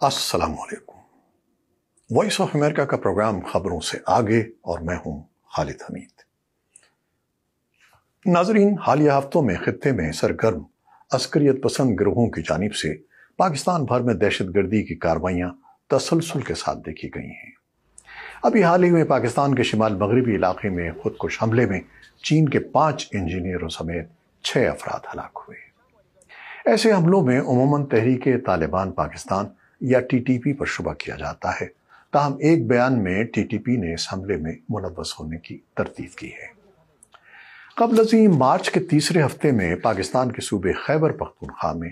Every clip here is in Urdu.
السلام علیکم۔ وائس آف امریکہ کا پروگرام خبروں سے آگے اور میں ہوں خالد حمید۔ ناظرین، حالیہ ہفتوں میں خطے میں سرگرم عسکریت پسند گروہوں کی جانب سے پاکستان بھر میں دہشت گردی کی کارروائیاں تسلسل کے ساتھ دیکھی گئی ہیں۔ ابھی حال ہی میں پاکستان کے شمال مغربی علاقے میں خودکش حملے میں چین کے 5 انجینئروں سمیت 6 افراد ہلاک ہوئے۔ ایسے حملوں میں عموماً تحریک طالبان پاکستان یا ٹی ٹی پی پر شبہ کیا جاتا ہے، تاہم ایک بیان میں ٹی ٹی پی نے اس حملے میں ملوث ہونے کی تردید کی ہے۔ قبل ازیں مارچ کے تیسرے ہفتے میں پاکستان کے صوبے خیبر پختونخوا میں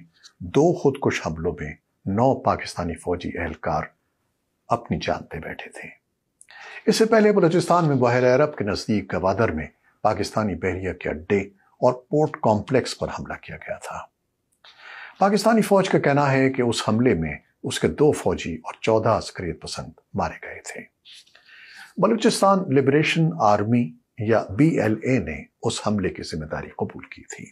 2 خودکش حملوں میں 9 پاکستانی فوجی اہلکار اپنی جان دے بیٹھے تھے۔ اس سے پہلے بلوچستان میں بحیرہ عرب کے نزدیک گوادر میں پاکستانی بحریہ کے اڈے اور پورٹ کمپلیکس پر حملہ کیا گیا تھا۔ پاکستانی فوج کا کہنا ہے کہ اس حملے میں اس کے 2 فوجی اور 14 عسکریت پسند مارے گئے تھے۔ بلوچستان لبریشن آرمی یا BLA نے اس حملے کی ذمہ داری قبول کی تھی۔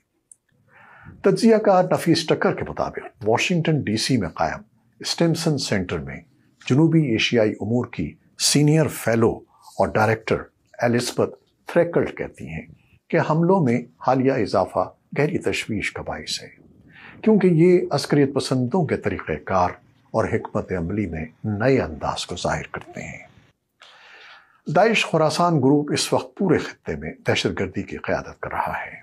تجزیہ کار نفیس ٹکر کے مطابق واشنگٹن ڈی سی میں قائم اسٹیمسن سینٹر میں جنوبی ایشیائی امور کی سینئر فیلو اور ڈائریکٹر ایلزبتھ تھریکلٹ کہتی ہیں کہ حملوں میں حالیہ اضافہ گہری تشویش کا باعث ہے، کیونکہ یہ عسکریت پسندوں کے طریقہ کار اور حکمت عملی میں نئے انداز کو ظاہر کرتے ہیں۔ داعش خراسان گروپ اس وقت پورے خطے میں دہشت گردی کی قیادت کر رہا ہے۔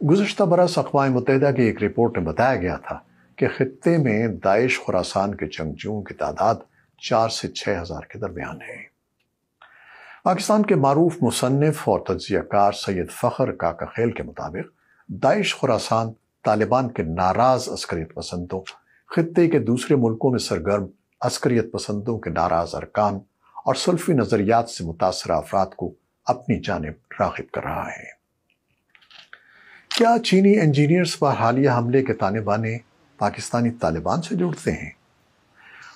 گزشتہ برس اقوام متحدہ کی ایک رپورٹ میں بتایا گیا تھا کہ خطے میں داعش خراسان کے جنگجوؤں کی تعداد 4 سے 6 ہزار کے درمیان ہے۔ پاکستان کے معروف مصنف اور تجزیہ کار سید فخر کاکا خیل کے مطابق داعش خراسان طالبان کے ناراض عسکریت پسندوں، خطے کے دوسرے ملکوں میں سرگرم عسکریت پسندوں کے ناراض ارکان اور سلفی نظریات سے متاثرہ افراد کو اپنی جانب راغب کر رہا ہے۔ کیا چینی انجینئرز پر حالیہ حملے کے تانے بانے پاکستانی طالبان سے جڑتے ہیں؟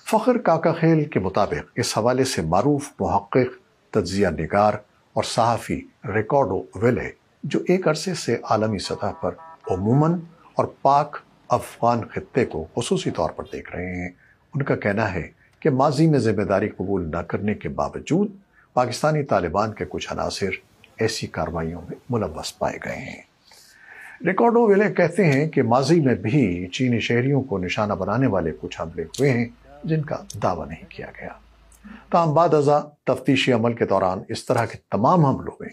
فخر کاکا خیل کے مطابق اس حوالے سے معروف محقق، تجزیہ نگار اور صحافی ریکارڈو ویلے، جو ایک عرصے سے عالمی سطح پر عموماً اور پاک افغان خطے کو خصوصی طور پر دیکھ رہے ہیں، ان کا کہنا ہے کہ ماضی میں ذمہ داری قبول نہ کرنے کے باوجود پاکستانی طالبان کے کچھ عناصر ایسی کارروائیوں میں ملوث پائے گئے ہیں۔ ریکارڈو ویلے کہتے ہیں کہ ماضی میں بھی چینی شہریوں کو نشانہ بنانے والے کچھ حملے ہوئے ہیں جن کا دعویٰ نہیں کیا گیا، تاہم بعد ازاں تفتیشی عمل کے دوران اس طرح کے تمام حملوں میں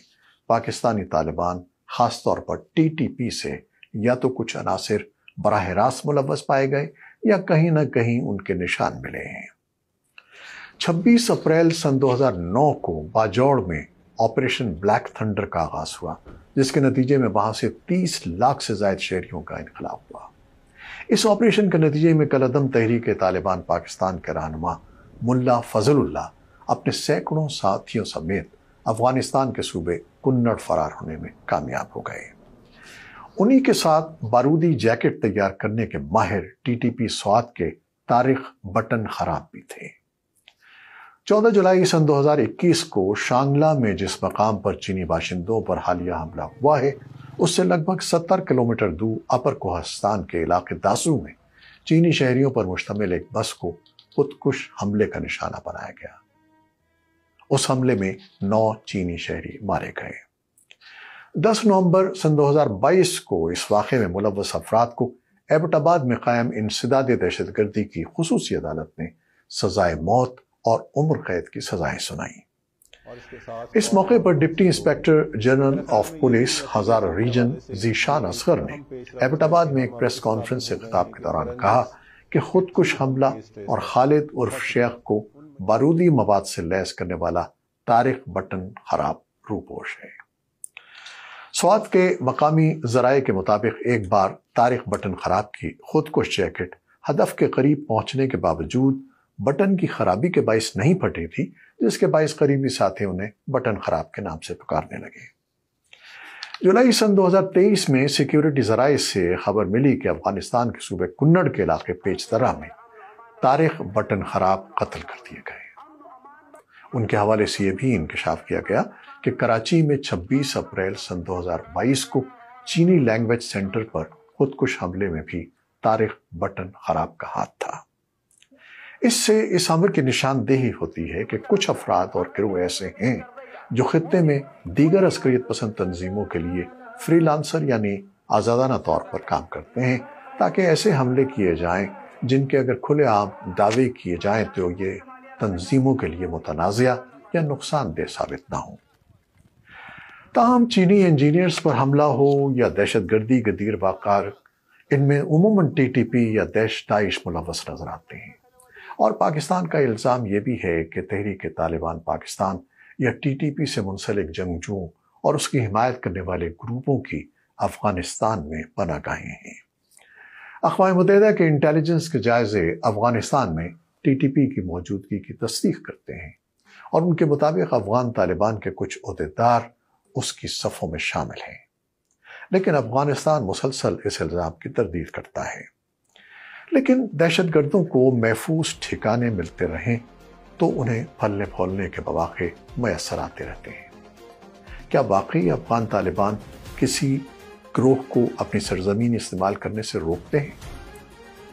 پاکستانی طالبان، خاص طور پر ٹی ٹی پی سے یا تو کچھ عناصر براہ راست ملوث پائے گئے یا کہیں نہ کہیں ان کے نشان ملے ہیں۔ 26 اپریل سن 2009 کو باجوڑ میں آپریشن بلیک تھنڈر کا آغاز ہوا، جس کے نتیجے میں وہاں سے 30 لاکھ سے زائد شہریوں کا انخلا ہوا۔ اس آپریشن کے نتیجے میں کالعدم تحریک طالبان پاکستان کے رہنما ملا فضل اللہ اپنے سینکڑوں ساتھیوں سمیت افغانستان کے صوبے کنڑ فرار ہونے میں کامیاب ہو گئے۔ انہی کے ساتھ بارودی جیکٹ تیار کرنے کے ماہر ٹی ٹی پی سوات کے طارق بٹن خراب بھی تھے۔ 14 جولائی سن 2021 کو شانگلہ میں جس مقام پر چینی باشندوں پر حالیہ حملہ ہوا ہے، اس سے لگ بھگ 70 کلومیٹر دور اپر کوہستان کے علاقے داسو میں چینی شہریوں پر مشتمل ایک بس کو خودکش حملے کا نشانہ بنایا گیا۔ اس حملے میں 9 چینی شہری مارے گئے۔ 10 نومبر سن 2022 کو اس واقعے میں ملوث افراد کو ایبٹ آباد میں قائم انسداد دہشت گردی کی خصوصی عدالت نے سزائے موت اور عمر قید کی سزائیں سنائیں۔ اس موقع پر deputy inspector general of police Hazara region Zeeshan Asghar نے ایبٹ آباد میں ایک پریس کانفرنس سے خطاب کے دوران کہا کہ خودکش حملہ اور خالد عرف شیخ کو بارودی مواد سے لیس کرنے والا طارق بٹن خراب روپوش ہے۔ سوات کے مقامی ذرائع کے مطابق ایک بار طارق بٹن خراب کی خودکش جیکٹ ہدف کے قریب پہنچنے کے باوجود بٹن کی خرابی کے باعث نہیں پھٹی تھی، جس کے باعث قریبی ساتھی انہیں بٹن خراب کے نام سے پکارنے لگے۔ جولائی سن 2023 میں سیکیورٹی ذرائع سے خبر ملی کہ افغانستان کے صوبے کنڑ کے علاقے پیچ درہ میں طارق بٹن خراب قتل کر دیے گئے۔ ان کے حوالے سے یہ بھی انکشاف کیا گیا کہ کراچی میں 26 اپریل سن 2022 کو چینی لینگویج سینٹر پر خودکش حملے میں بھی طارق بٹن خراب کا ہاتھ تھا۔ اس سے اس امر کی نشاندہی ہوتی ہے کہ کچھ افراد اور گروہ ایسے ہیں جو خطے میں دیگر عسکریت پسند تنظیموں کے لیے فری لانسر یعنی آزادانہ طور پر کام کرتے ہیں، تاکہ ایسے حملے کیے جائیں جن کے اگر کھلے عام دعوے کیے جائیں تو یہ تنظیموں کے لیے متنازعہ یا نقصان دہ ثابت نہ ہوں۔ تاہم چینی انجینئرز پر حملہ ہو یا دہشت گردی کے دیگر واقعات، ان میں عموماً ٹی ٹی پی یا داعش ملوث نظر آتے ہیں، اور پاکستان کا الزام یہ بھی ہے کہ تحریک طالبان پاکستان یا ٹی ٹی پی سے منسلک جنگجوؤں اور اس کی حمایت کرنے والے گروپوں کی افغانستان میں پناہ گاہیں ہیں۔ اقوام متحدہ کے انٹیلیجنس کے جائزے افغانستان میں ٹی ٹی پی کی موجودگی کی تصدیق کرتے ہیں، اور ان کے مطابق افغان طالبان کے کچھ عہدیدار اس کی صفوں میں شامل ہیں، لیکن افغانستان مسلسل اس الزام کی تردید کرتا ہے۔ لیکن دہشت گردوں کو محفوظ ٹھکانے ملتے رہیں تو انہیں پھلنے پھولنے کے مواقع میسر آتے رہتے ہیں۔ کیا واقعی افغان طالبان کسی گروہ کو اپنی سرزمین استعمال کرنے سے روکتے ہیں؟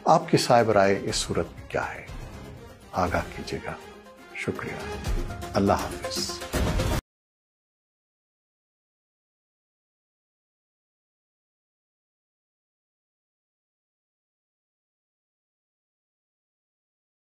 آپ کی صاحب رائے اس صورت میں کیا ہے؟ آگاہ کیجیے گا۔ شکریہ۔ اللہ حافظ۔